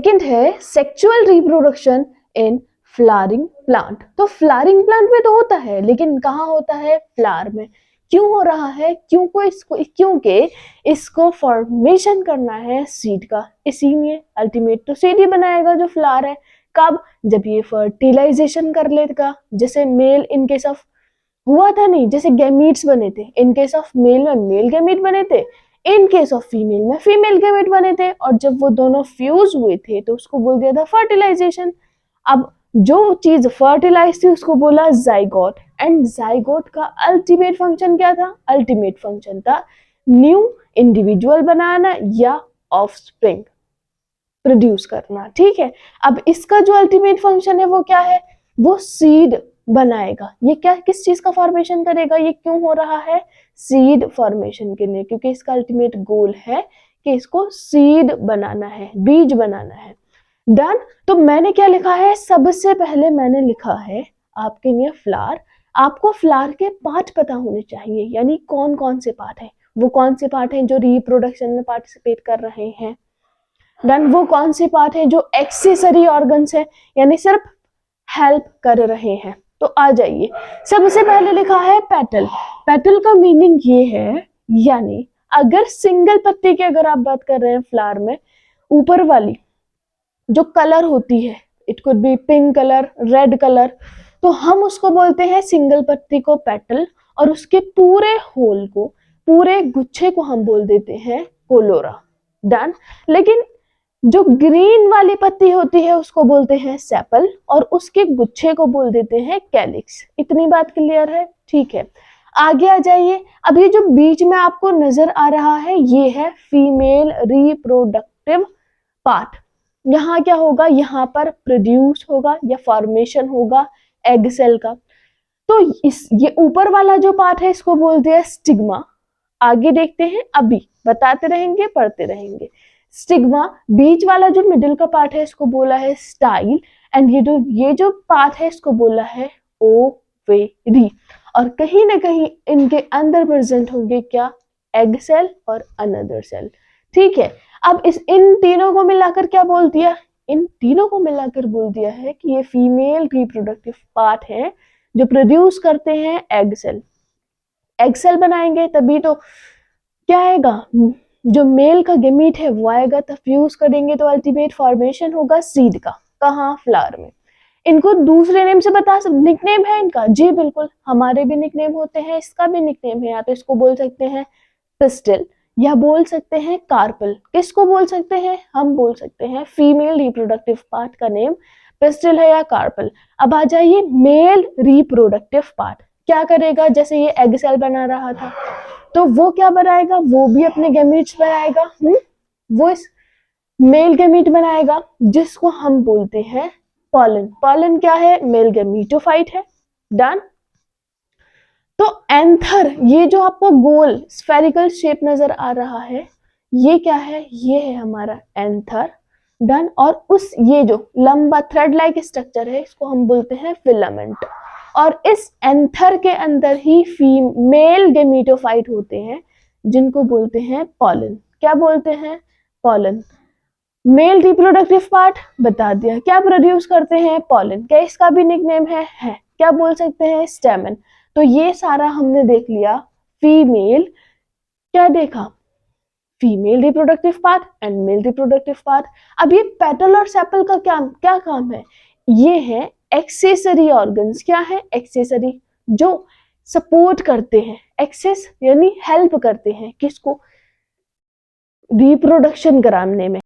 Second है sexual reproduction in flowering plant. तो flowering plant में तो होता है, लेकिन कहाँ होता है? फ्लावर में। क्यों हो रहा है? क्योंकि इसको फॉर्मेशन करना है सीड का, इसीलिए अल्टीमेट तो सीड ही बनाएगा जो फ्लावर है। कब? जब ये फर्टिलाइजेशन कर लेगा। जैसे मेल इन केस ऑफ हुआ था नहीं, जैसे गैमीट्स बने थे, इन केस ऑफ मेल में मेल गैमीट बने थे, इन केस ऑफ फीमेल में फीमेल गैमेट बने थे, और जब वो दोनों फ्यूज हुए थे तो उसको बोल दिया था फर्टिलाइजेशन। अब जो चीज फर्टिलाइज थी उसको बोला जाइगोट, एंड जाइगोट का अल्टीमेट फंक्शन क्या था? अल्टीमेट फंक्शन था न्यू इंडिविजुअल बनाना या ऑफस्प्रिंग प्रोड्यूस करना। ठीक है, अब इसका जो अल्टीमेट फंक्शन है वो क्या है? वो सीड बनाएगा। ये क्या, किस चीज का फॉर्मेशन करेगा? ये क्यों हो रहा है? सीड फॉर्मेशन के लिए, क्योंकि इसका अल्टीमेट गोल है कि इसको सीड बनाना है, बीज बनाना है। डन। तो मैंने क्या लिखा है? सबसे पहले मैंने लिखा है आपके लिए फ्लावर। आपको फ्लावर के पार्ट पता होने चाहिए, यानी कौन कौन से पार्ट है, वो कौन से पार्ट हैं जो रिप्रोडक्शन में पार्टिसिपेट कर रहे हैं। डन। वो कौन से पार्ट है जो एक्सेसरी ऑर्गन्स है, यानी सिर्फ हेल्प कर रहे हैं। तो आ जाइए, सबसे पहले लिखा है पेटल। पेटल का मीनिंग ये है, यानी अगर सिंगल पत्ती की अगर आप बात कर रहे हैं फ्लावर में, ऊपर वाली जो कलर होती है, it could be pink colour, red colour, तो हम उसको बोलते हैं सिंगल पत्ती को पेटल, और उसके पूरे होल को, पूरे गुच्छे को हम बोल देते हैं कोलोरा। डन। लेकिन जो ग्रीन वाली पत्ती होती है उसको बोलते हैं सेपल, और उसके गुच्छे को बोल देते हैं कैलिक्स। इतनी बात क्लियर है? ठीक है, आगे आ जाइए। अब ये जो बीच में आपको नजर आ रहा है ये है फीमेल रिप्रोडक्टिव पार्ट। यहाँ क्या होगा? यहाँ पर प्रोड्यूस होगा या फॉर्मेशन होगा एग सेल का। तो ये ऊपर वाला जो पार्ट है इसको बोलते हैं स्टिग्मा। आगे देखते हैं, अभी बताते रहेंगे, पढ़ते रहेंगे। स्टिग्मा। बीच वाला जो मिडिल का पार्ट है इसको बोला है स्टाइल, एंड ये जो पार्ट है इसको बोला है ओवेरी। और कहीं ना कहीं इनके अंदर प्रेजेंट होंगे क्या? एग सेल और अनदर सेल। ठीक है, अब इन तीनों को मिलाकर क्या बोल दिया? इन तीनों को मिलाकर बोल दिया है कि ये फीमेल रिप्रोडक्टिव पार्ट है जो प्रोड्यूस करते हैं एग सेल। एग सेल बनाएंगे तभी तो क्या आएगा? जो मेल का गेमीट है वो आएगा, तब फ्यूज करेंगे तो अल्टीमेट फॉर्मेशन होगा सीड का। कहाँ? फ्लावर में। इनको दूसरे नेम से बता सकते, निकनेम है इनका? जी बिल्कुल, हमारे भी निकनेम होते हैं, इसका भी निकनेम है। या तो इसको बोल सकते हैं पिस्टल, या बोल सकते हैं कार्पल। किसको बोल सकते हैं? हम बोल सकते हैं फीमेल रिप्रोडक्टिव पार्ट का नेम पिस्टल है या कार्पल। अब आ जाइए मेल रिप्रोडक्टिव पार्ट क्या करेगा? जैसे ये एग सेल बना रहा था तो वो क्या बनाएगा? वो भी अपने गैमीट्स बनाएगा। वो इस मेल गैमीट बनाएगा जिसको हम बोलते हैं पॉलन। पॉलन क्या है? मेल गैमीटोफाइट है। डन। तो एंथर, ये जो आपको गोल स्फेरिकल शेप नजर आ रहा है ये क्या है? ये है हमारा एंथर। डन। और उस ये जो लंबा थ्रेड लाइक स्ट्रक्चर है इसको हम बोलते हैं फिलामेंट। और इस एंथर के अंदर ही फीमेल गैमीटोफाइट होते हैं जिनको बोलते हैं पॉलन। क्या बोलते हैं? पॉलन। मेल रिप्रोडक्टिव पार्ट बता दिया, क्या प्रोड्यूस करते हैं? पॉलन। क्या इसका भी निकनेम है? क्या बोल सकते हैं? स्टेमन। तो ये सारा हमने देख लिया फीमेल, क्या देखा? Female reproductive part and male reproductive part. अब ये पेटल और सेपल का क्या काम है? ये है एक्सेसरी ऑर्गन्स। क्या है? एक्सेसरी, जो सपोर्ट करते हैं, एक्सेस यानी हेल्प करते हैं किसको? रिप्रोडक्शन कराने में।